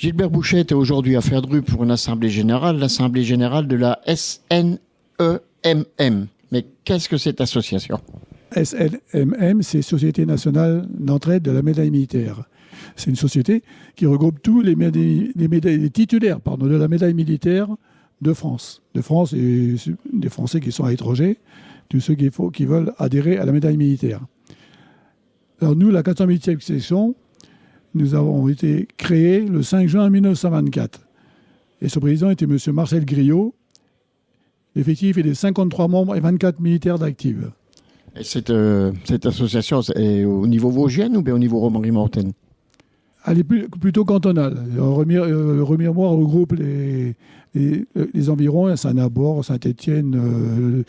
Gilbert Bouchet est aujourd'hui à Ferdrup pour une assemblée générale de la SNEMM. Mais qu'est-ce que cette association ? SNMM, c'est Société nationale d'entraide de la médaille militaire. C'est une société qui regroupe tous les titulaires de la médaille militaire de France. Et des Français qui sont à l'étranger, tous ceux qui veulent adhérer à la médaille militaire. Alors nous, la 408e section, nous avons été créés le 5 juin 1924. Et ce président était M. Marcel Griot. L'effectif est de 53 membres et 24 militaires d'actifs. Et cette association est au niveau vosgien ou bien au niveau Romery-Mortaine ? Elle est plutôt cantonale. Remiremont regroupe les environs, Saint-Nabord, Saint-Étienne,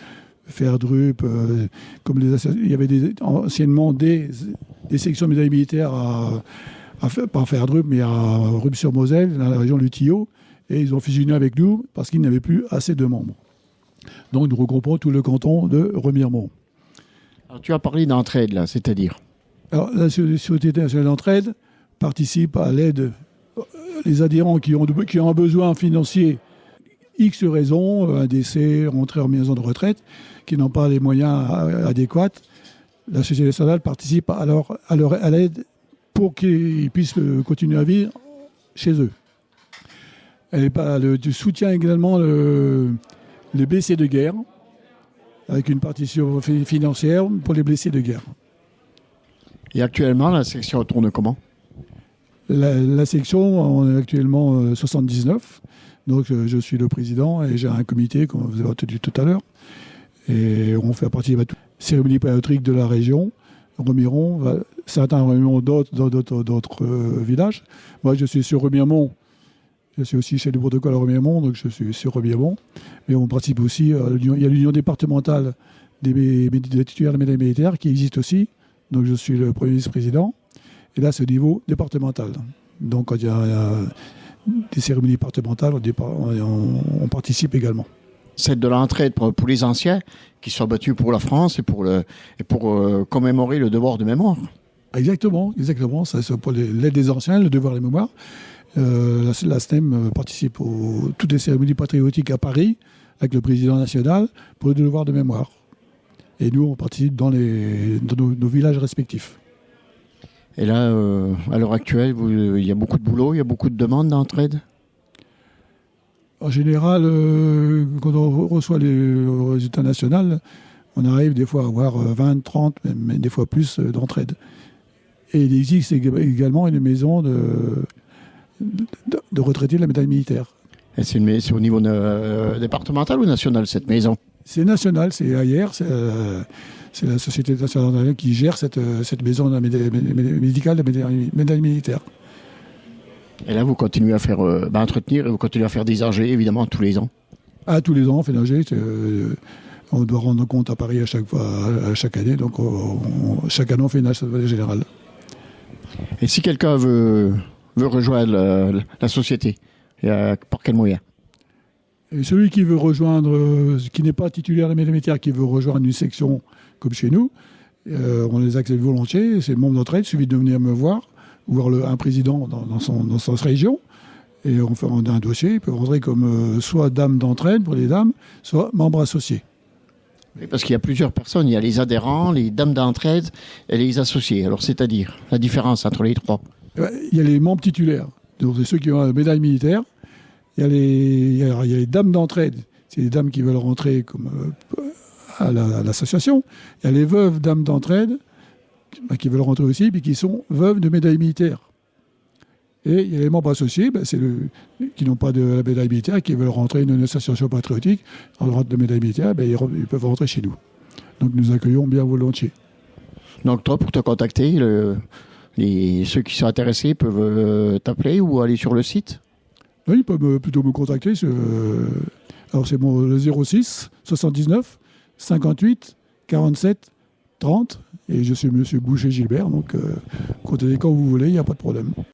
Ferdrup. Il y avait anciennement des sections médailles militaires pas à Ferdrup, mais à Rupt-sur-Moselle, dans la région du Tillot. Et ils ont fusionné avec nous parce qu'ils n'avaient plus assez de membres. Donc nous regroupons tout le canton de Remiremont. Alors tu as parlé d'entraide, là, c'est-à-dire ? Alors la Société nationale d'entraide participe à l'aide les adhérents qui ont un besoin financier, X raisons, un décès, rentrée en maison de retraite, qui n'ont pas les moyens adéquats. La Société nationale participe à l'aide pour qu'ils puissent continuer à vivre chez eux. Elle soutient également les blessés de guerre, avec une partition financière pour les blessés de guerre. Et actuellement, la section tourne comment ? La section, on est actuellement 79. Donc je suis le président et j'ai un comité, comme vous avez entendu tout à l'heure. Et on fait partie de la cérémonie patriotique de la région. Remiremont, certains Remiremont, d'autres villages. Moi, je suis sur Remiremont. Je suis aussi chef de protocole à Remiremont, donc je suis sur Remiremont. Mais on participe aussi, il y a l'union départementale des titulaires de médailles militaires qui existe aussi. Donc je suis le premier vice-président. Et là, c'est au niveau départemental. Donc quand il y a des cérémonies départementales, on participe également. C'est de l'entraide pour les anciens qui sont battus pour la France et pour commémorer le devoir de mémoire. Exactement. C'est pour l'aide des anciens, le devoir de mémoire. La SNEM participe à toutes les cérémonies patriotiques à Paris avec le président national pour le devoir de mémoire. Et nous, on participe dans nos villages respectifs. Et là, à l'heure actuelle, il y a beaucoup de boulot, il y a beaucoup de demandes d'entraide ? En général, quand on reçoit les résultats nationaux, on arrive des fois à avoir 20, 30, même des fois plus d'entraide. Et il existe également une maison de retraités de la médaille militaire. Et c'est au niveau départemental ou national, cette maison ? C'est national, c'est ailleurs. C'est la Société nationale qui gère cette maison médicale de médaille militaire. Et là, vous continuez à faire entretenir et vous continuez à faire des AG, évidemment, tous les ans. Tous les ans, on fait des AG. On doit rendre compte à Paris à chaque année. Donc, chaque année, on fait une assemblée générale. Et si quelqu'un veut rejoindre la société, par quel moyen ? Et celui qui veut rejoindre, qui n'est pas titulaire de médaille militaire, qui veut rejoindre une section comme chez nous, on les accepte volontiers. C'est le membre d'entraide, il suffit de venir me voir, ou voir un président dans sa région, et on fait un dossier. Il peut rentrer comme soit dame d'entraide pour les dames, soit membre associé. Oui, parce qu'il y a plusieurs personnes. Il y a les adhérents, les dames d'entraide et les associés. Alors, c'est-à-dire la différence entre les trois ? Il y a les membres titulaires, donc c'est ceux qui ont la médaille militaire. Il y a les dames d'entraide, c'est les dames qui veulent rentrer à l'association. Il y a les veuves dames d'entraide qui veulent rentrer aussi, puis qui sont veuves de médaille militaire. Et il y a les membres associés, qui n'ont pas de la médaille militaire, qui veulent rentrer dans une association patriotique, en droit de médaille militaire, ils peuvent rentrer chez nous. Donc nous accueillons bien volontiers. Donc toi, pour te contacter, ceux qui sont intéressés peuvent t'appeler ou aller sur le site ? Oui, ils peuvent plutôt me contacter. Alors c'est le 06 79 58 47 30 et je suis M. Bouchet Gilbert, donc contactez quand vous voulez, il n'y a pas de problème.